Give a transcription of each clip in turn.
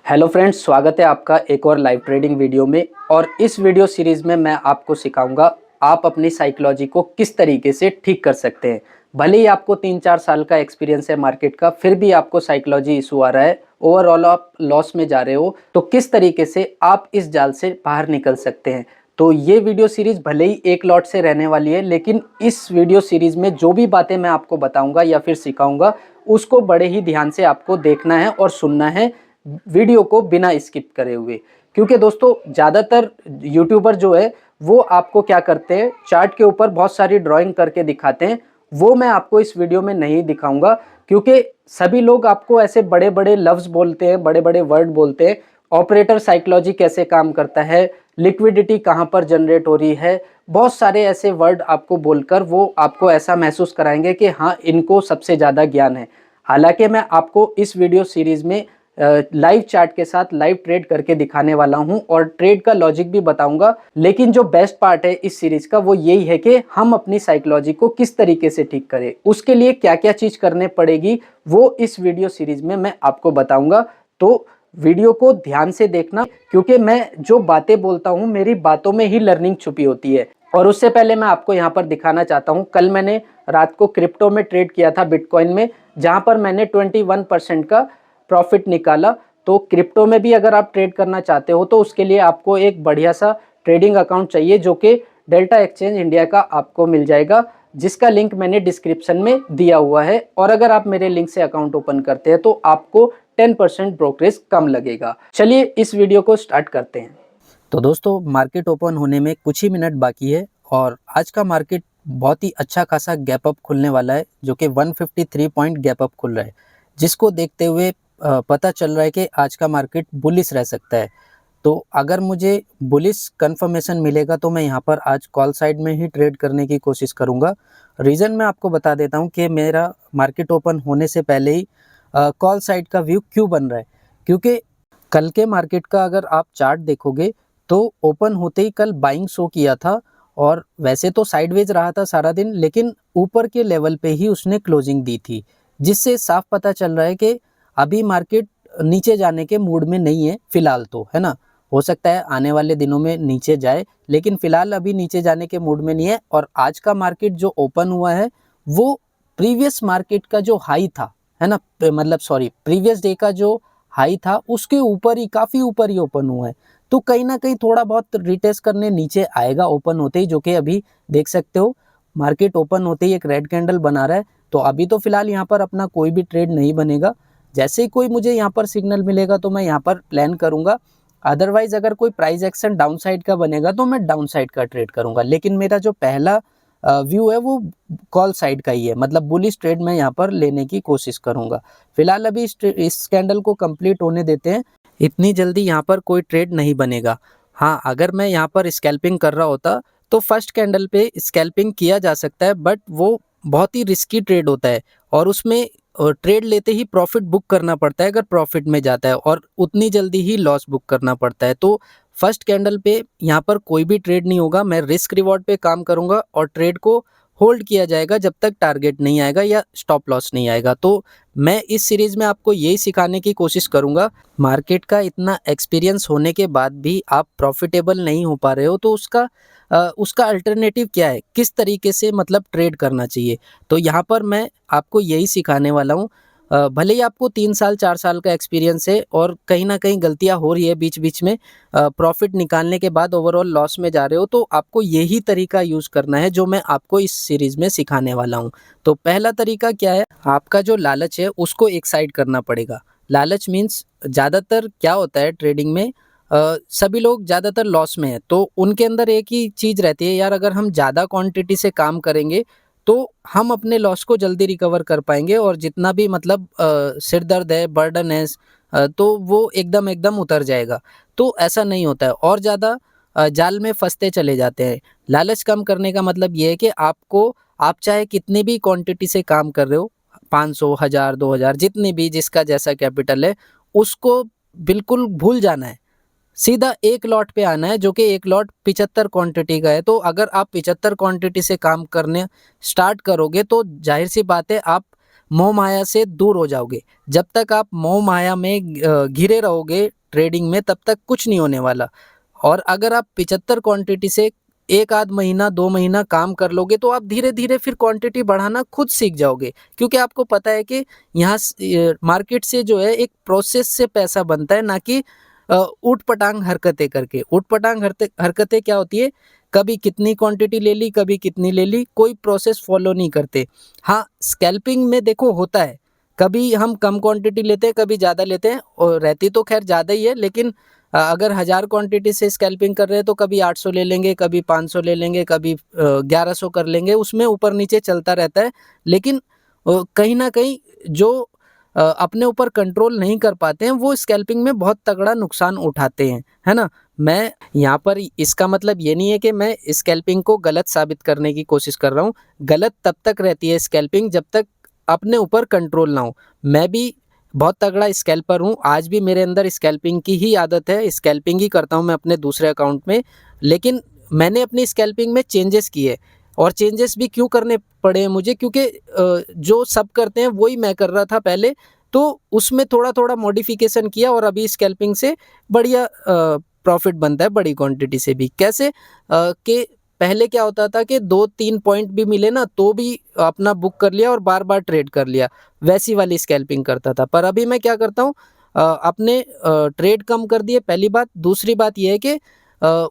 Hello friends, स्वागत है आपका एक और लाइव ट्रेडिंग वीडियो में। और इस वीडियो सीरीज में मैं आपको सिखाऊंगा आप अपनी साइकोलॉजी को किस तरीके से ठीक कर सकते हैं। भले ही आपको 3-4 साल का एक्सपीरियंस है मार्केट का, फिर भी आपको साइकोलॉजी इशू आ रहा है, ओवरऑल आप लॉस में जा रहे हो, तो किस तरीके से आप इस जाल से बाहर निकल सकते हैं। तो ये वीडियो सीरीज भले ही एक लॉट से रहने वाली है, लेकिन इस वीडियो सीरीज में जो भी बातें मैं आपको बताऊंगा या फिर सिखाऊंगा उसको बड़े ही ध्यान से आपको देखना है और सुनना है, वीडियो को बिना स्किप करे हुए। क्योंकि दोस्तों ज़्यादातर यूट्यूबर जो है वो आपको क्या करते हैं, चार्ट के ऊपर बहुत सारी ड्राइंग करके दिखाते हैं। वो मैं आपको इस वीडियो में नहीं दिखाऊंगा, क्योंकि सभी लोग आपको ऐसे बड़े बड़े लफ्ज़ बोलते हैं, बड़े बड़े वर्ड बोलते हैं। ऑपरेटर साइकोलॉजी कैसे काम करता है, लिक्विडिटी कहाँ पर जनरेट हो रही है, बहुत सारे ऐसे वर्ड आपको बोलकर वो आपको ऐसा महसूस कराएंगे कि हाँ, इनको सबसे ज़्यादा ज्ञान है। हालांकि मैं आपको इस वीडियो सीरीज में लाइव चार्ट के साथ लाइव ट्रेड करके दिखाने वाला हूं और ट्रेड का लॉजिक भी बताऊंगा। लेकिन जो बेस्ट पार्ट है इस सीरीज का वो यही है कि हम अपनी साइकोलॉजी को किस तरीके से ठीक करें, उसके लिए क्या क्या चीज करने पड़ेगी वो इस वीडियो सीरीज में मैं आपको बताऊंगा। तो वीडियो को ध्यान से देखना, क्योंकि मैं जो बातें बोलता हूं मेरी बातों में ही लर्निंग छुपी होती है। और उससे पहले मैं आपको यहाँ पर दिखाना चाहता हूँ, कल मैंने रात को क्रिप्टो में ट्रेड किया था, बिटकॉइन में, जहां पर मैंने 21% का प्रॉफिट निकाला। तो क्रिप्टो में भी अगर आप ट्रेड करना चाहते हो तो उसके लिए आपको एक बढ़िया सा ट्रेडिंग अकाउंट चाहिए, जो कि डेल्टा एक्सचेंज इंडिया का आपको मिल जाएगा, जिसका लिंक मैंने डिस्क्रिप्शन में दिया हुआ है। और अगर आप मेरे लिंक से अकाउंट ओपन करते हैं तो आपको 10% ब्रोकरेज कम लगेगा। चलिए इस वीडियो को स्टार्ट करते हैं। तो दोस्तों, मार्केट ओपन होने में कुछ ही मिनट बाकी है और आज का मार्केट बहुत ही अच्छा खासा गैप अप खुलने वाला है, जो कि 153 पॉइंट गैप अप खुल रहा है, जिसको देखते हुए पता चल रहा है कि आज का मार्केट बुलिश रह सकता है। तो अगर मुझे बुलिश कंफर्मेशन मिलेगा तो मैं यहाँ पर आज कॉल साइड में ही ट्रेड करने की कोशिश करूँगा। रीज़न मैं आपको बता देता हूँ कि मेरा मार्केट ओपन होने से पहले ही कॉल साइड का व्यू क्यों बन रहा है। क्योंकि कल के मार्केट का अगर आप चार्ट देखोगे तो ओपन होते ही कल बाइंग शो किया था, और वैसे तो साइडवेज रहा था सारा दिन, लेकिन ऊपर के लेवल पे ही उसने क्लोजिंग दी थी, जिससे साफ पता चल रहा है कि अभी मार्केट नीचे जाने के मूड में नहीं है फिलहाल, तो है ना। हो सकता है आने वाले दिनों में नीचे जाए, लेकिन फिलहाल अभी नीचे जाने के मूड में नहीं है। और आज का मार्केट जो ओपन हुआ है वो प्रीवियस मार्केट का जो हाई था, है ना, मतलब सॉरी, प्रीवियस डे का जो हाई था उसके ऊपर ही, काफ़ी ऊपर ही ओपन हुआ है। तो कहीं ना कहीं थोड़ा बहुत रिटेस्ट करने नीचे आएगा ओपन होते ही, जो कि अभी देख सकते हो मार्केट ओपन होते ही एक रेड कैंडल बना रहा है। तो अभी तो फिलहाल यहाँ पर अपना कोई भी ट्रेड नहीं बनेगा। जैसे ही कोई मुझे यहाँ पर सिग्नल मिलेगा तो मैं यहाँ पर प्लान करूँगा। अदरवाइज अगर कोई प्राइस एक्शन डाउन साइड का बनेगा तो मैं डाउन साइड का ट्रेड करूँगा। लेकिन मेरा जो पहला व्यू है वो कॉल साइड का ही है, मतलब बुलिश ट्रेड मैं यहाँ पर लेने की कोशिश करूँगा। फिलहाल अभी इस कैंडल को कंप्लीट होने देते हैं, इतनी जल्दी यहाँ पर कोई ट्रेड नहीं बनेगा। हाँ, अगर मैं यहाँ पर स्कैल्पिंग कर रहा होता तो फर्स्ट कैंडल पे स्कैल्पिंग किया जा सकता है, बट वो बहुत ही रिस्की ट्रेड होता है और उसमें ट्रेड लेते ही प्रॉफिट बुक करना पड़ता है अगर प्रॉफिट में जाता है, और उतनी जल्दी ही लॉस बुक करना पड़ता है। तो फर्स्ट कैंडल पे यहाँ पर कोई भी ट्रेड नहीं होगा। मैं रिस्क रिवॉर्ड पे काम करूँगा और ट्रेड को होल्ड किया जाएगा जब तक टारगेट नहीं आएगा या स्टॉप लॉस नहीं आएगा। तो मैं इस सीरीज़ में आपको यही सिखाने की कोशिश करूँगा। मार्केट का इतना एक्सपीरियंस होने के बाद भी आप प्रॉफिटेबल नहीं हो पा रहे हो तो उसका अल्टरनेटिव क्या है, किस तरीके से मतलब ट्रेड करना चाहिए। तो यहाँ पर मैं आपको यही सिखाने वाला हूँ। भले ही आपको 3 साल 4 साल का एक्सपीरियंस है और कहीं ना कहीं गलतियाँ हो रही है बीच बीच में, प्रॉफिट निकालने के बाद ओवरऑल लॉस में जा रहे हो, तो आपको यही तरीका यूज़ करना है जो मैं आपको इस सीरीज़ में सिखाने वाला हूँ। तो पहला तरीका क्या है, आपका जो लालच है उसको एक साइड करना पड़ेगा। लालच मीन्स ज़्यादातर क्या होता है ट्रेडिंग में, सभी लोग ज़्यादातर लॉस में है तो उनके अंदर एक ही चीज़ रहती है, यार अगर हम ज़्यादा क्वांटिटी से काम करेंगे तो हम अपने लॉस को जल्दी रिकवर कर पाएंगे और जितना भी मतलब सिर दर्द है, बर्डन है, तो वो एकदम एकदम उतर जाएगा। तो ऐसा नहीं होता है और ज़्यादा जाल में फंसते चले जाते हैं। लालच कम करने का मतलब ये है कि आप चाहे कितनी भी क्वांटिटी से काम कर रहे हो, 500, 1000, 2000, जितनी भी जिसका जैसा कैपिटल है, उसको बिल्कुल भूल जाना है। सीधा एक लॉट पे आना है, जो कि एक लॉट 75 क्वांटिटी का है। तो अगर आप 75 क्वांटिटी से काम करने स्टार्ट करोगे तो जाहिर सी बात है आप मोह माया से दूर हो जाओगे। जब तक आप मोह माया में घिरे रहोगे ट्रेडिंग में, तब तक कुछ नहीं होने वाला। और अगर आप 75 क्वांटिटी से एक आध महीना 2 महीना काम कर लोगे तो आप धीरे-धीरे फिर क्वांटिटी बढ़ाना खुद सीख जाओगे। क्योंकि आपको पता है कि यहाँ मार्केट से जो है एक प्रोसेस से पैसा बनता है, ना कि ऊट-पटांग हरकतें करके। ऊट-पटांग हरकतें क्या होती है? कभी कितनी क्वांटिटी ले ली, कभी कितनी ले ली, कोई प्रोसेस फॉलो नहीं करते। हाँ, स्कैल्पिंग में देखो होता है, कभी हम कम क्वांटिटी लेते हैं, कभी ज़्यादा लेते हैं, और रहती तो खैर ज़्यादा ही है, लेकिन अगर 1000 क्वांटिटी से स्कैल्पिंग कर रहे हैं तो कभी 800 ले लेंगे, कभी 500 ले लेंगे, कभी 1100 कर लेंगे, उसमें ऊपर नीचे चलता रहता है। लेकिन कहीं न कहीं जो अपने ऊपर कंट्रोल नहीं कर पाते हैं, वो स्कैल्पिंग में बहुत तगड़ा नुकसान उठाते हैं, है ना? मैं यहाँ पर इसका मतलब ये नहीं है कि मैं स्कैल्पिंग को गलत साबित करने की कोशिश कर रहा हूँ। गलत तब तक रहती है स्कैल्पिंग जब तक अपने ऊपर कंट्रोल ना हो। मैं भी बहुत तगड़ा स्कैल्पर हूँ, आज भी मेरे अंदर स्कैल्पिंग की ही आदत है, स्कैल्पिंग ही करता हूँ मैं अपने दूसरे अकाउंट में। लेकिन मैंने अपनी स्कैल्पिंग में चेंजेस किए, और चेंजेस भी क्यों करने पड़े हैं मुझे, क्योंकि जो सब करते हैं वही मैं कर रहा था पहले, तो उसमें थोड़ा-थोड़ा मॉडिफ़िकेशन किया और अभी स्कैल्पिंग से बढ़िया प्रॉफ़िट बनता है बड़ी क्वांटिटी से भी। कैसे? कि पहले क्या होता था कि 2-3 पॉइंट भी मिले ना तो भी अपना बुक कर लिया और बार-बार ट्रेड कर लिया, वैसी वाली स्कैल्पिंग करता था। पर अभी मैं क्या करता हूँ, अपने ट्रेड कम कर दिए पहली बात, दूसरी बात ये है कि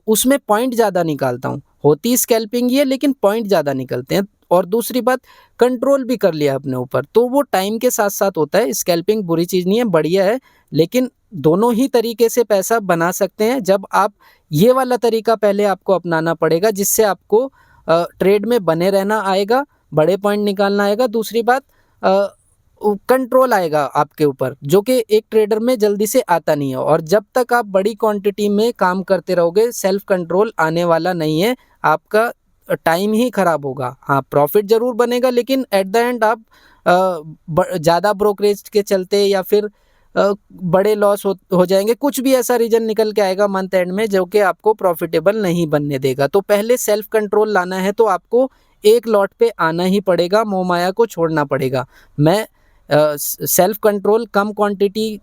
उसमें पॉइंट ज़्यादा निकालता हूँ। होती स्कैल्पिंग ही है लेकिन पॉइंट ज़्यादा निकलते हैं, और दूसरी बात कंट्रोल भी कर लिया अपने ऊपर, तो वो टाइम के साथ-साथ होता है। स्कैल्पिंग बुरी चीज़ नहीं है, बढ़िया है, लेकिन दोनों ही तरीके से पैसा बना सकते हैं। जब आप ये वाला तरीका पहले आपको अपनाना पड़ेगा, जिससे आपको ट्रेड में बने रहना आएगा, बड़े पॉइंट निकालना आएगा। दूसरी बात, कंट्रोल आएगा आपके ऊपर, जो कि एक ट्रेडर में जल्दी से आता नहीं है, और जब तक आप बड़ी क्वांटिटी में काम करते रहोगे, सेल्फ कंट्रोल आने वाला नहीं है। आपका टाइम ही खराब होगा। हाँ, प्रॉफिट ज़रूर बनेगा, लेकिन एट द एंड आप ज़्यादा ब्रोकरेज के चलते या फिर बड़े लॉस हो जाएँगे। कुछ भी ऐसा रीज़न निकल के आएगा मंथ एंड में जो कि आपको प्रॉफिटेबल नहीं बनने देगा। तो पहले सेल्फ कंट्रोल लाना है तो आपको एक लॉट पे आना ही पड़ेगा, मोह-माया को छोड़ना पड़ेगा। मैं सेल्फ कंट्रोल कम क्वांटिटी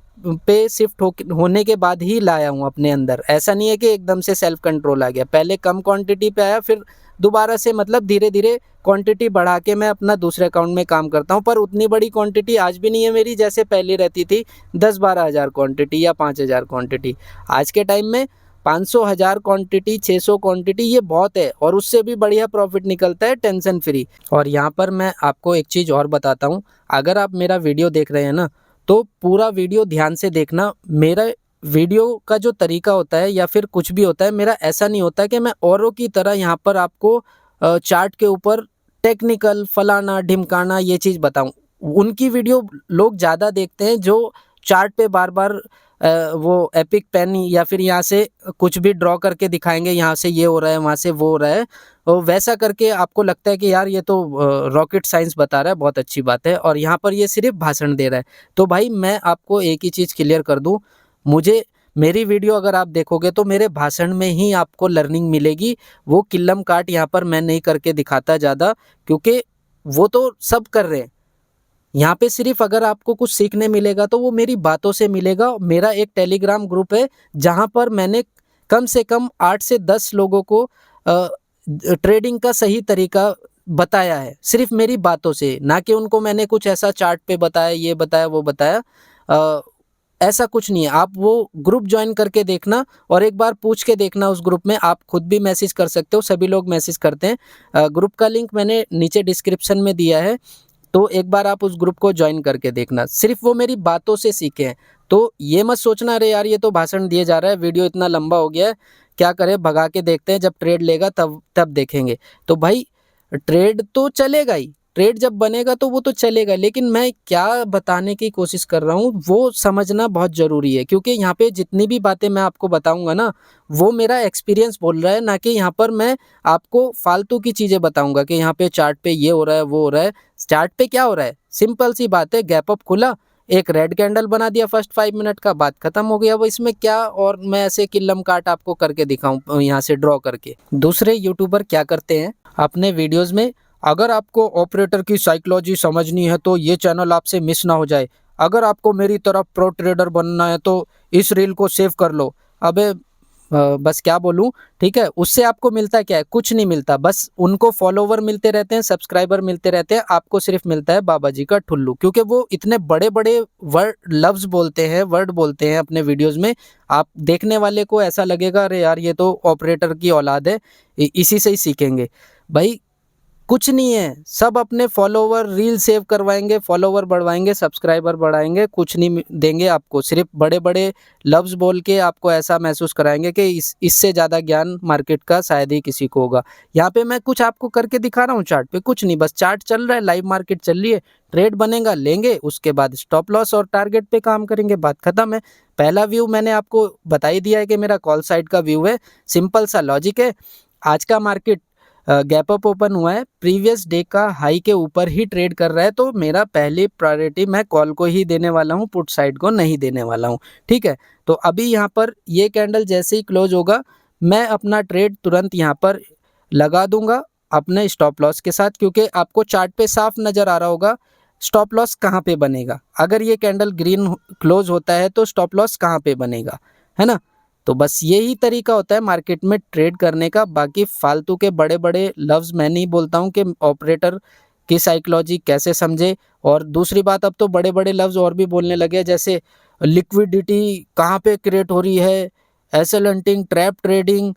पे शिफ्ट होने के बाद ही लाया हूँ अपने अंदर। ऐसा नहीं है कि एकदम से सेल्फ कंट्रोल आ गया। पहले कम क्वांटिटी पे आया, फिर दोबारा से मतलब धीरे-धीरे क्वांटिटी बढ़ा के मैं अपना दूसरे अकाउंट में काम करता हूँ। पर उतनी बड़ी क्वांटिटी आज भी नहीं है मेरी, जैसे पहले रहती थी 10-12 हज़ार क्वांटिटी या 5,000 क्वांटिटी। आज के टाइम में 500 हज़ार क्वांटिटी, 600 क्वांटिटी ये बहुत है, और उससे भी बढ़िया प्रॉफिट निकलता है टेंशन फ्री। और यहाँ पर मैं आपको एक चीज़ और बताता हूँ, अगर आप मेरा वीडियो देख रहे हैं ना, तो पूरा वीडियो ध्यान से देखना। मेरा वीडियो का जो तरीका होता है या फिर कुछ भी होता है, मेरा ऐसा नहीं होता कि मैं औरों की तरह यहाँ पर आपको चार्ट के ऊपर टेक्निकल फलाना-ढिमकाना ये चीज़ बताऊँ। उनकी वीडियो लोग ज़्यादा देखते हैं जो चार्ट पे बार-बार वो एपिक पेन या फिर यहाँ से कुछ भी ड्रॉ करके दिखाएँगे, यहाँ से ये हो रहा है, वहाँ से वो हो रहा है। वैसा करके आपको लगता है कि यार ये तो रॉकेट साइंस बता रहा है, बहुत अच्छी बात है, और यहाँ पर ये सिर्फ़ भाषण दे रहा है। तो भाई मैं आपको एक ही चीज़ क्लियर कर दूँ, मुझे मेरी वीडियो अगर आप देखोगे तो मेरे भाषण में ही आपको लर्निंग मिलेगी। वो किल्लम काट यहाँ पर मैं नहीं करके दिखाता ज़्यादा, क्योंकि वो तो सब कर रहे हैं। यहाँ पे सिर्फ़ अगर आपको कुछ सीखने मिलेगा तो वो मेरी बातों से मिलेगा। मेरा एक टेलीग्राम ग्रुप है जहाँ पर मैंने कम से कम 8 से 10 लोगों को ट्रेडिंग का सही तरीका बताया है, सिर्फ़ मेरी बातों से, ना कि उनको मैंने कुछ ऐसा चार्ट पे बताया, ये बताया, वो बताया। ऐसा कुछ नहीं है। आप वो ग्रुप जॉइन करके देखना और एक बार पूछ के देखना उस ग्रुप में। आप खुद भी मैसेज कर सकते हो, सभी लोग मैसेज करते हैं। ग्रुप का लिंक मैंने नीचे डिस्क्रिप्शन में दिया है, तो एक बार आप उस ग्रुप को जॉइन करके देखना। सिर्फ़ वो मेरी बातों से सीखे हैं। तो ये मत सोचना अरे यार ये तो भाषण दिए जा रहा है, वीडियो इतना लंबा हो गया है, क्या करें भगा के देखते हैं, जब ट्रेड लेगा तब देखेंगे। तो भाई ट्रेड तो चलेगा ही, ट्रेड जब बनेगा तो वो तो चलेगा, लेकिन मैं क्या बताने की कोशिश कर रहा हूँ वो समझना बहुत ज़रूरी है, क्योंकि यहाँ पे जितनी भी बातें मैं आपको बताऊँगा ना, वो मेरा एक्सपीरियंस बोल रहा है, ना कि यहाँ पर मैं आपको फालतू की चीज़ें बताऊँगा कि यहाँ पे चार्ट पे ये हो रहा है, वो हो रहा है। चार्ट पे क्या हो रहा है? सिंपल सी बात है, गैप अप खुला, एक रेड कैंडल बना दिया फर्स्ट 5 मिनट का, बात खत्म हो गया। अब इसमें क्या और मैं ऐसे किल्लम काट आपको करके दिखाऊँ यहाँ से ड्रॉ करके। दूसरे यूट्यूबर क्या करते हैं, अपने वीडियोज़ में अगर आपको ऑपरेटर की साइकोलॉजी समझनी है तो ये चैनल आपसे मिस ना हो जाए। अगर आपको मेरी तरफ प्रो ट्रेडर बनना है तो इस रील को सेव कर लो। अबे बस क्या बोलूं, ठीक है। उससे आपको मिलता क्या है? कुछ नहीं मिलता, बस उनको फॉलोवर मिलते रहते हैं, सब्सक्राइबर मिलते रहते हैं, आपको सिर्फ मिलता है बाबा जी का ठुल्लू। क्योंकि वो इतने बड़े बड़े वर्ड लफ्ज बोलते हैं, वर्ड बोलते हैं अपने वीडियोस में, आप देखने वाले को ऐसा लगेगा अरे यार ये तो ऑपरेटर की औलाद है, इसी से ही सीखेंगे। भाई कुछ नहीं है, सब अपने फॉलोवर रील सेव करवाएंगे, फॉलोवर बढ़वाएंगे, सब्सक्राइबर बढ़ाएंगे, कुछ नहीं देंगे आपको। सिर्फ बड़े बड़े लफ्ज़ बोल के आपको ऐसा महसूस कराएंगे कि इससे ज़्यादा ज्ञान मार्केट का शायद ही किसी को होगा। यहाँ पे मैं कुछ आपको करके दिखा रहा हूँ चार्ट पे, कुछ नहीं, बस चार्ट चल रहा है, लाइव मार्केट चल रही है, ट्रेड बनेगा लेंगे, उसके बाद स्टॉप लॉस और टारगेट पे काम करेंगे, बात खत्म है। पहला व्यू मैंने आपको बता ही दिया है कि मेरा कॉल साइड का व्यू है, सिंपल सा लॉजिक है। आज का मार्केट गैप अप ओपन हुआ है, प्रीवियस डे का हाई के ऊपर ही ट्रेड कर रहा है, तो मेरा पहली प्रायोरिटी मैं कॉल को ही देने वाला हूं, पुट साइड को नहीं देने वाला हूं, ठीक है। तो अभी यहां पर ये कैंडल जैसे ही क्लोज होगा, मैं अपना ट्रेड तुरंत यहां पर लगा दूंगा अपने स्टॉप लॉस के साथ, क्योंकि आपको चार्ट पे साफ नज़र आ रहा होगा स्टॉप लॉस कहाँ पे बनेगा। अगर ये कैंडल ग्रीन क्लोज होता है तो स्टॉप लॉस कहाँ पे बनेगा, है ना। तो बस यही तरीका होता है मार्केट में ट्रेड करने का। बाकी फालतू के बड़े बड़े लफ्ज़ मैं नहीं बोलता हूँ कि ऑपरेटर की साइकोलॉजी कैसे समझे। और दूसरी बात, अब तो बड़े बड़े लफ्ज़ और भी बोलने लगे, जैसे लिक्विडिटी कहाँ पे क्रिएट हो रही है, एसएल हंटिंग, ट्रैप ट्रेडिंग,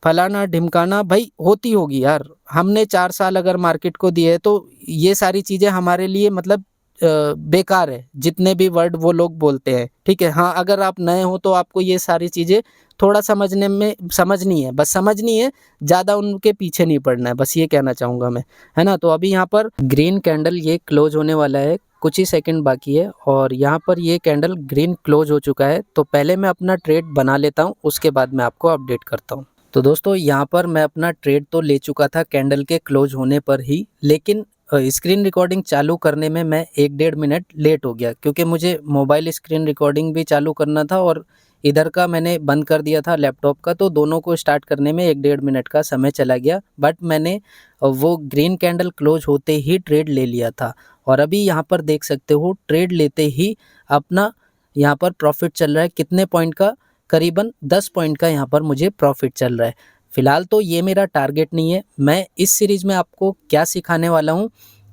फलाना ढिमकाना। भाई होती होगी यार, हमने 4 साल अगर मार्केट को दिए तो ये सारी चीज़ें हमारे लिए मतलब बेकार है, जितने भी वर्ड वो लोग बोलते हैं, ठीक है। हाँ, अगर आप नए हो तो आपको ये सारी चीज़ें थोड़ा समझने में समझनी है, बस समझनी है, ज़्यादा उनके पीछे नहीं पड़ना है, बस ये कहना चाहूँगा मैं, है ना। तो अभी यहाँ पर ग्रीन कैंडल ये क्लोज होने वाला है, कुछ ही सेकंड बाकी है और यहाँ पर ये कैंडल ग्रीन क्लोज हो चुका है। तो पहले मैं अपना ट्रेड बना लेता हूँ, उसके बाद मैं आपको अपडेट करता हूँ। तो दोस्तों यहाँ पर मैं अपना ट्रेड तो ले चुका था कैंडल के क्लोज होने पर ही, लेकिन स्क्रीन रिकॉर्डिंग चालू करने में मैं 1-1.5 मिनट लेट हो गया, क्योंकि मुझे मोबाइल स्क्रीन रिकॉर्डिंग भी चालू करना था और इधर का मैंने बंद कर दिया था लैपटॉप का, तो दोनों को स्टार्ट करने में 1-1.5 मिनट का समय चला गया। बट मैंने वो ग्रीन कैंडल क्लोज होते ही ट्रेड ले लिया था और अभी यहाँ पर देख सकते हो ट्रेड लेते ही अपना यहाँ पर प्रॉफिट चल रहा है। कितने पॉइंट का? करीबन 10 पॉइंट का यहाँ पर मुझे प्रॉफिट चल रहा है। फिलहाल तो ये मेरा टारगेट नहीं है। मैं इस सीरीज़ में आपको क्या सिखाने वाला हूँ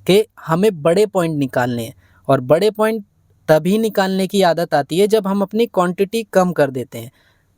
कि हमें बड़े पॉइंट निकालने हैं, और बड़े पॉइंट तभी निकालने की आदत आती है जब हम अपनी क्वांटिटी कम कर देते हैं।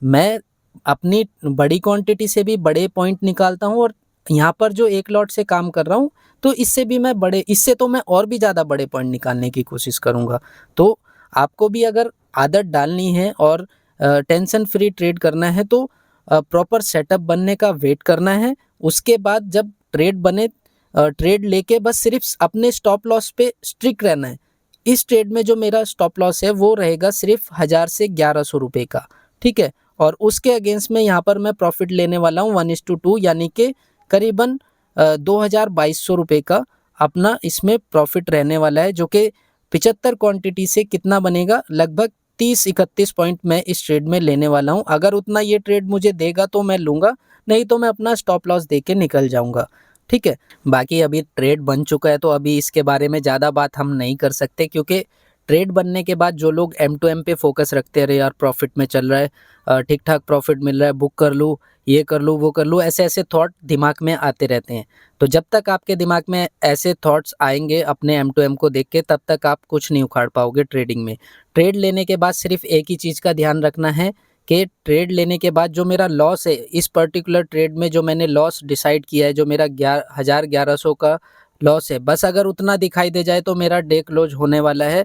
मैं अपनी बड़ी क्वांटिटी से भी बड़े पॉइंट निकालता हूँ और यहाँ पर जो एक लॉट से काम कर रहा हूँ तो इससे भी मैं इससे तो मैं और भी ज़्यादा बड़े पॉइंट निकालने की कोशिश करूँगा। तो आपको भी अगर आदत डालनी है और टेंशन फ्री ट्रेड करना है तो प्रॉपर सेटअप बनने का वेट करना है। उसके बाद जब ट्रेड बने, ट्रेड लेके बस सिर्फ अपने स्टॉप लॉस पे स्ट्रिक्ट रहना है। इस ट्रेड में जो मेरा स्टॉप लॉस है वो रहेगा सिर्फ 1000 से 1100 रुपये का, ठीक है। और उसके अगेंस्ट में यहाँ पर मैं प्रॉफिट लेने वाला हूँ 1:2, यानी कि करीबन 2200 रुपये का अपना इसमें प्रॉफिट रहने वाला है, जो कि 75 क्वांटिटी से कितना बनेगा, लगभग 30-31 पॉइंट मैं इस ट्रेड में लेने वाला हूं। अगर उतना ये ट्रेड मुझे देगा तो मैं लूँगा, नहीं तो मैं अपना स्टॉप लॉस दे के निकल जाऊँगा, ठीक है। बाकी अभी ट्रेड बन चुका है तो अभी इसके बारे में ज़्यादा बात हम नहीं कर सकते, क्योंकि ट्रेड बनने के बाद जो लोग M2M पे फोकस रखते हैं, अरे यार प्रॉफिट में चल रहा है, ठीक ठाक प्रॉफिट मिल रहा है, बुक कर लूँ, ये कर लूँ, वो कर लूँ, ऐसे ऐसे थॉट दिमाग में आते रहते हैं। तो जब तक आपके दिमाग में ऐसे थॉट्स आएंगे अपने M2M को देख के, तब तक आप कुछ नहीं उखाड़ पाओगे ट्रेडिंग में। ट्रेड लेने के बाद सिर्फ एक ही चीज़ का ध्यान रखना है कि ट्रेड लेने के बाद जो मेरा लॉस है, इस पर्टिकुलर ट्रेड में जो मैंने लॉस डिसाइड किया है, जो मेरा 1100 का लॉस है, बस अगर उतना दिखाई दे जाए तो मेरा डे क्लोज होने वाला है,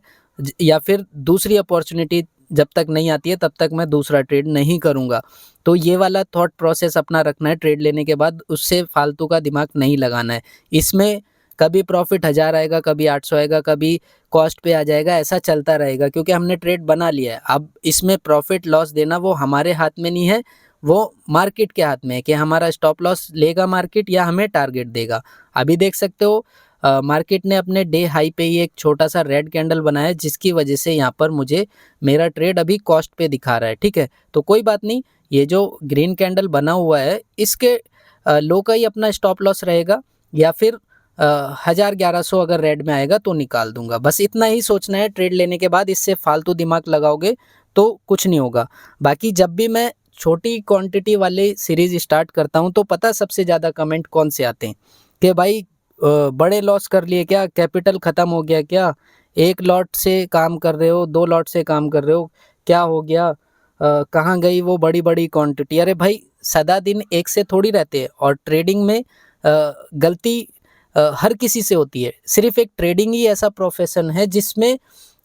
या फिर दूसरी अपॉर्चुनिटी जब तक नहीं आती है तब तक मैं दूसरा ट्रेड नहीं करूँगा। तो ये वाला थॉट प्रोसेस अपना रखना है ट्रेड लेने के बाद, उससे फालतू का दिमाग नहीं लगाना है। इसमें कभी प्रॉफिट 1000 आएगा, कभी 800 आएगा, कभी कॉस्ट पे आ जाएगा, ऐसा चलता रहेगा, क्योंकि हमने ट्रेड बना लिया है। अब इसमें प्रॉफिट लॉस देना वो हमारे हाथ में नहीं है, वो मार्केट के हाथ में है कि हमारा स्टॉप लॉस लेगा मार्केट या हमें टारगेट देगा। अभी देख सकते हो मार्केट ने अपने डे हाई पे ही एक छोटा सा रेड कैंडल बनाया, जिसकी वजह से यहाँ पर मुझे मेरा ट्रेड अभी कॉस्ट पे दिखा रहा है, ठीक है। तो कोई बात नहीं, ये जो ग्रीन कैंडल बना हुआ है इसके लो का ही अपना स्टॉप लॉस रहेगा, या फिर 1000 1100 अगर रेड में आएगा तो निकाल दूंगा। बस इतना ही सोचना है ट्रेड लेने के बाद। इससे फालतू दिमाग लगाओगे तो कुछ नहीं होगा। बाकी जब भी मैं छोटी क्वांटिटी वाले सीरीज स्टार्ट करता हूँ तो पता सबसे ज़्यादा कमेंट कौन से आते हैं कि भाई बड़े लॉस कर लिए क्या, कैपिटल ख़त्म हो गया क्या, एक लॉट से काम कर रहे हो, दो लॉट से काम कर रहे हो, क्या हो गया, कहाँ गई वो बड़ी बड़ी क्वांटिटी। अरे भाई सदा दिन एक से थोड़ी रहते हैं और ट्रेडिंग में गलती हर किसी से होती है। सिर्फ एक ट्रेडिंग ही ऐसा प्रोफेशन है जिसमें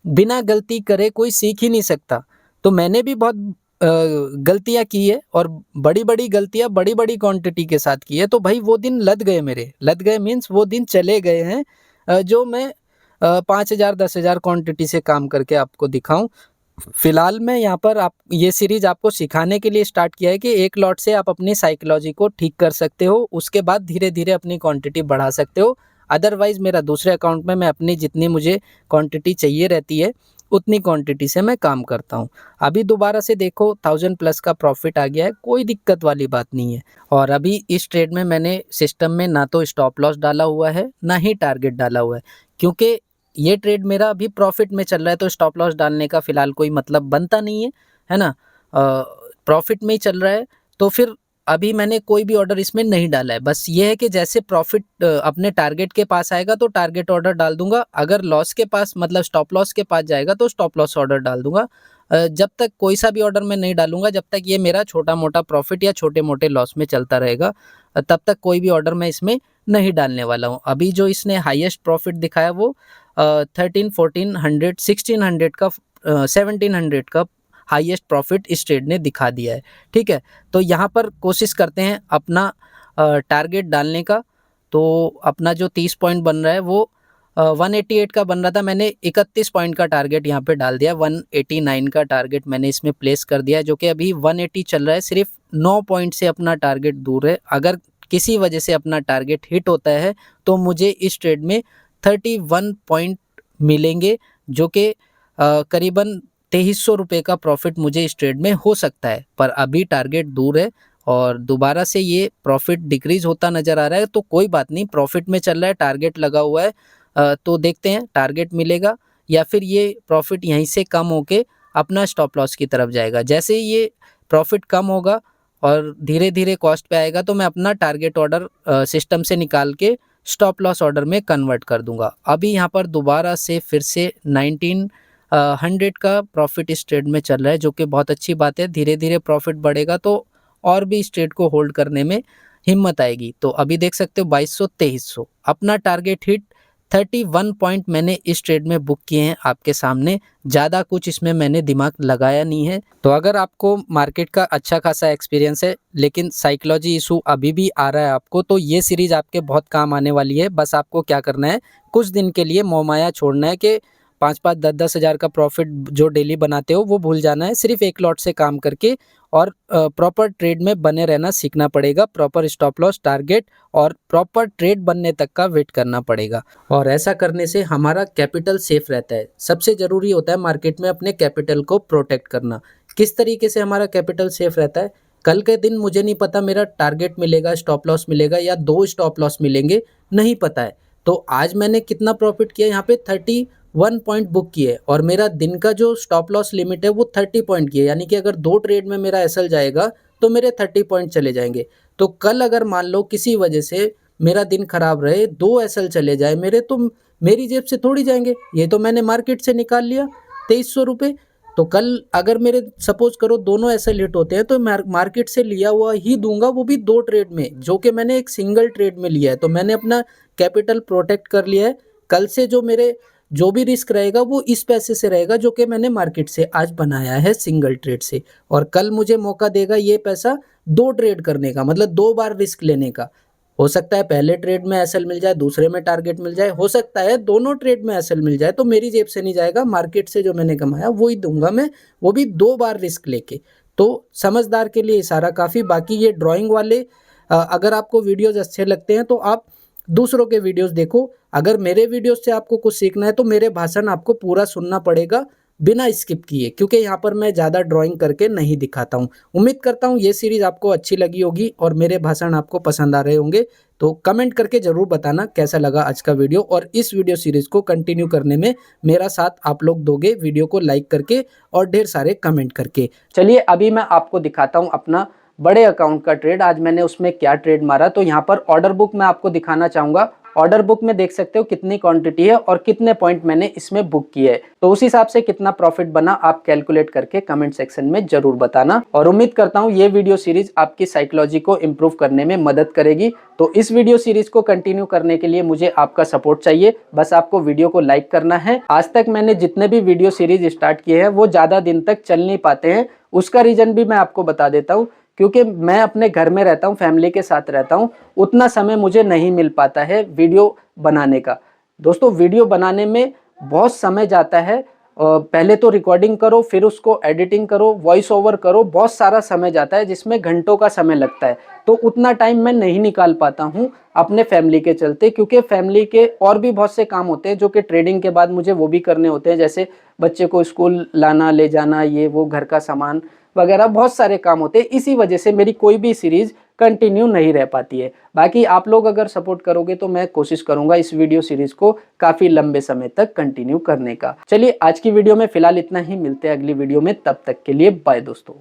बिना गलती करे कोई सीख ही नहीं सकता। तो मैंने भी बहुत गलतियाँ की है और बड़ी बड़ी गलतियाँ बड़ी बड़ी क्वांटिटी के साथ की है। तो भाई वो दिन लद गए, मेरे लद गए मीन्स वो दिन चले गए हैं जो मैं 5000 10,000 क्वांटिटी से काम करके आपको दिखाऊं। फिलहाल मैं यहाँ पर आप ये सीरीज आपको सिखाने के लिए स्टार्ट किया है कि एक लॉट से आप अपनी साइकोलॉजी को ठीक कर सकते हो, उसके बाद धीरे धीरे अपनी क्वांटिटी बढ़ा सकते हो। अदरवाइज मेरा दूसरे अकाउंट में मैं अपनी जितनी मुझे क्वांटिटी चाहिए रहती है उतनी क्वांटिटी से मैं काम करता हूँ। अभी दोबारा से देखो 1000+ का प्रॉफिट आ गया है, कोई दिक्कत वाली बात नहीं है। और अभी इस ट्रेड में मैंने सिस्टम में ना तो स्टॉप लॉस डाला हुआ है ना ही टारगेट डाला हुआ है, क्योंकि ये ट्रेड मेरा अभी प्रॉफिट में चल रहा है तो स्टॉप लॉस डालने का फिलहाल कोई मतलब बनता नहीं है ना। प्रॉफिट में ही चल रहा है तो फिर अभी मैंने कोई भी ऑर्डर इसमें नहीं डाला है। बस ये है कि जैसे प्रॉफिट अपने टारगेट के पास आएगा तो टारगेट ऑर्डर डाल दूंगा, अगर लॉस के पास मतलब स्टॉप लॉस के पास जाएगा तो स्टॉप लॉस ऑर्डर डाल दूंगा। जब तक कोई सा भी ऑर्डर मैं नहीं डालूंगा, जब तक ये मेरा छोटा मोटा प्रॉफिट या छोटे मोटे लॉस में चलता रहेगा, तब तक कोई भी ऑर्डर मैं इसमें नहीं डालने वाला हूँ। अभी जो इसने हाईएस्ट प्रॉफिट दिखाया वो 13 1400 1600 का 1700 का हाईएस्ट प्रॉफिट इस ट्रेड ने दिखा दिया है। ठीक है, तो यहाँ पर कोशिश करते हैं अपना टारगेट डालने का। तो अपना जो 30 पॉइंट बन रहा है वो 188 का बन रहा था, मैंने 31 पॉइंट का टारगेट यहाँ पे डाल दिया। 189 का टारगेट मैंने इसमें प्लेस कर दिया, जो कि अभी 180 चल रहा है, सिर्फ 9 पॉइंट से अपना टारगेट दूर है। अगर किसी वजह से अपना टारगेट हिट होता है तो मुझे इस ट्रेड में 31 पॉइंट मिलेंगे, जो कि करीबन 2300 रुपये का प्रॉफिट मुझे इस ट्रेड में हो सकता है। पर अभी टारगेट दूर है और दोबारा से ये प्रॉफिट डिक्रीज होता नज़र आ रहा है, तो कोई बात नहीं, प्रॉफिट में चल रहा है, टारगेट लगा हुआ है। तो देखते हैं टारगेट मिलेगा या फिर ये प्रॉफिट यहीं से कम होके अपना स्टॉप लॉस की तरफ जाएगा। जैसे ही ये प्रॉफिट कम होगा और धीरे धीरे कॉस्ट पे आएगा तो मैं अपना टारगेट ऑर्डर सिस्टम से निकाल के स्टॉप लॉस ऑर्डर में कन्वर्ट कर दूंगा। अभी यहाँ पर दोबारा से फिर से 1900 का प्रॉफिट इस ट्रेड में चल रहा है, जो कि बहुत अच्छी बात है। धीरे धीरे प्रॉफिट बढ़ेगा तो और भी इस ट्रेड को होल्ड करने में हिम्मत आएगी। तो अभी देख सकते हो 2200 2300 अपना टारगेट हिट। 31 पॉइंट मैंने इस ट्रेड में बुक किए हैं आपके सामने, ज़्यादा कुछ इसमें मैंने दिमाग लगाया नहीं है। तो अगर आपको मार्केट का अच्छा खासा एक्सपीरियंस है लेकिन साइकोलॉजी इशू अभी भी आ रहा है आपको, तो ये सीरीज़ आपके बहुत काम आने वाली है। बस आपको क्या करना है, कुछ दिन के लिए मोहमाया छोड़ना है कि 5-5 10-10 हज़ार का प्रॉफिट जो डेली बनाते हो वो भूल जाना है। सिर्फ एक लॉट से काम करके और प्रॉपर ट्रेड में बने रहना सीखना पड़ेगा। प्रॉपर स्टॉप लॉस, टारगेट और प्रॉपर ट्रेड बनने तक का वेट करना पड़ेगा। और ऐसा करने से हमारा कैपिटल सेफ रहता है। सबसे ज़रूरी होता है मार्केट में अपने कैपिटल को प्रोटेक्ट करना। किस तरीके से हमारा कैपिटल सेफ रहता है, कल के दिन मुझे नहीं पता मेरा टारगेट मिलेगा, स्टॉप लॉस मिलेगा या 2 स्टॉप लॉस मिलेंगे, नहीं पता है। तो आज मैंने कितना प्रॉफिट किया, यहाँ पे 31 पॉइंट बुक किए और मेरा दिन का जो स्टॉप लॉस लिमिट है वो 30 पॉइंट की है। यानी कि अगर 2 ट्रेड में मेरा एसएल जाएगा तो मेरे 30 पॉइंट चले जाएंगे। तो कल अगर मान लो किसी वजह से मेरा दिन खराब रहे, 2 एसएल चले जाए मेरे, तो मेरी जेब से थोड़ी जाएंगे, ये तो मैंने मार्केट से निकाल लिया 2300 रुपये। तो कल अगर मेरे सपोज करो दोनों एसएल हिट होते हैं तो मार्केट से लिया हुआ ही दूंगा, वो भी 2 ट्रेड में, जो कि मैंने एक सिंगल ट्रेड में लिया है। तो मैंने अपना कैपिटल प्रोटेक्ट कर लिया है। कल से जो मेरे जो भी रिस्क रहेगा वो इस पैसे से रहेगा जो कि मैंने मार्केट से आज बनाया है सिंगल ट्रेड से। और कल मुझे मौका देगा ये पैसा 2 ट्रेड करने का, मतलब 2 बार रिस्क लेने का। हो सकता है पहले ट्रेड में एसएल मिल जाए, दूसरे में टारगेट मिल जाए, हो सकता है दोनों ट्रेड में एसएल मिल जाए, तो मेरी जेब से नहीं जाएगा, मार्केट से जो मैंने कमाया वो ही दूंगा मैं, वो भी 2 बार रिस्क लेके। तो समझदार के लिए इशारा काफ़ी। बाकी ये ड्राइंग वाले अगर आपको वीडियोज़ अच्छे लगते हैं तो आप दूसरों के वीडियोज़ देखो। अगर मेरे वीडियोज़ से आपको कुछ सीखना है तो मेरे भाषण आपको पूरा सुनना पड़ेगा। बिना स्किप किए, क्योंकि यहाँ पर मैं ज़्यादा ड्राइंग करके नहीं दिखाता हूँ। उम्मीद करता हूँ ये सीरीज़ आपको अच्छी लगी होगी और मेरे भाषण आपको पसंद आ रहे होंगे। तो कमेंट करके ज़रूर बताना कैसा लगा आज का वीडियो, और इस वीडियो सीरीज़ को कंटिन्यू करने में मेरा साथ आप लोग दोगे वीडियो को लाइक करके और ढेर सारे कमेंट करके। चलिए अभी मैं आपको दिखाता हूँ अपना बड़े अकाउंट का ट्रेड। आज मैंने उसमें क्या ट्रेड मारा, तो यहाँ पर ऑर्डर बुक मैं आपको दिखाना चाहूँगा। ऑर्डर बुक में देख सकते हो कितनी क्वांटिटी है और कितने पॉइंट मैंने इसमें बुक किए है, तो उस हिसाब से कितना प्रॉफिट बना आप कैलकुलेट करके कमेंट सेक्शन में जरूर बताना। और उम्मीद करता हूँ ये वीडियो सीरीज आपकी साइकोलॉजी को इम्प्रूव करने में मदद करेगी। तो इस वीडियो सीरीज को कंटिन्यू करने के लिए मुझे आपका सपोर्ट चाहिए। बस आपको वीडियो को लाइक करना है। आज तक मैंने जितने भी वीडियो सीरीज स्टार्ट किए हैं वो ज्यादा दिन तक चल नहीं पाते हैं। उसका रीजन भी मैं आपको बता देता हूँ, क्योंकि मैं अपने घर में रहता हूँ, फैमिली के साथ रहता हूँ, उतना समय मुझे नहीं मिल पाता है वीडियो बनाने का। दोस्तों वीडियो बनाने में बहुत समय जाता है। पहले तो रिकॉर्डिंग करो, फिर उसको एडिटिंग करो, वॉइस ओवर करो, बहुत सारा समय जाता है जिसमें घंटों का समय लगता है। तो उतना टाइम मैं नहीं निकाल पाता हूँ अपने फैमिली के चलते, क्योंकि फैमिली के और भी बहुत से काम होते हैं जो कि ट्रेडिंग के बाद मुझे वो भी करने होते हैं, जैसे बच्चे को स्कूल लाना ले जाना, ये वो घर का सामान वगैरह बहुत सारे काम होते हैं। इसी वजह से मेरी कोई भी सीरीज कंटिन्यू नहीं रह पाती है। बाकी आप लोग अगर सपोर्ट करोगे तो मैं कोशिश करूंगा इस वीडियो सीरीज को काफी लंबे समय तक कंटिन्यू करने का। चलिए आज की वीडियो में फिलहाल इतना ही, मिलते हैं अगली वीडियो में, तब तक के लिए बाय दोस्तों।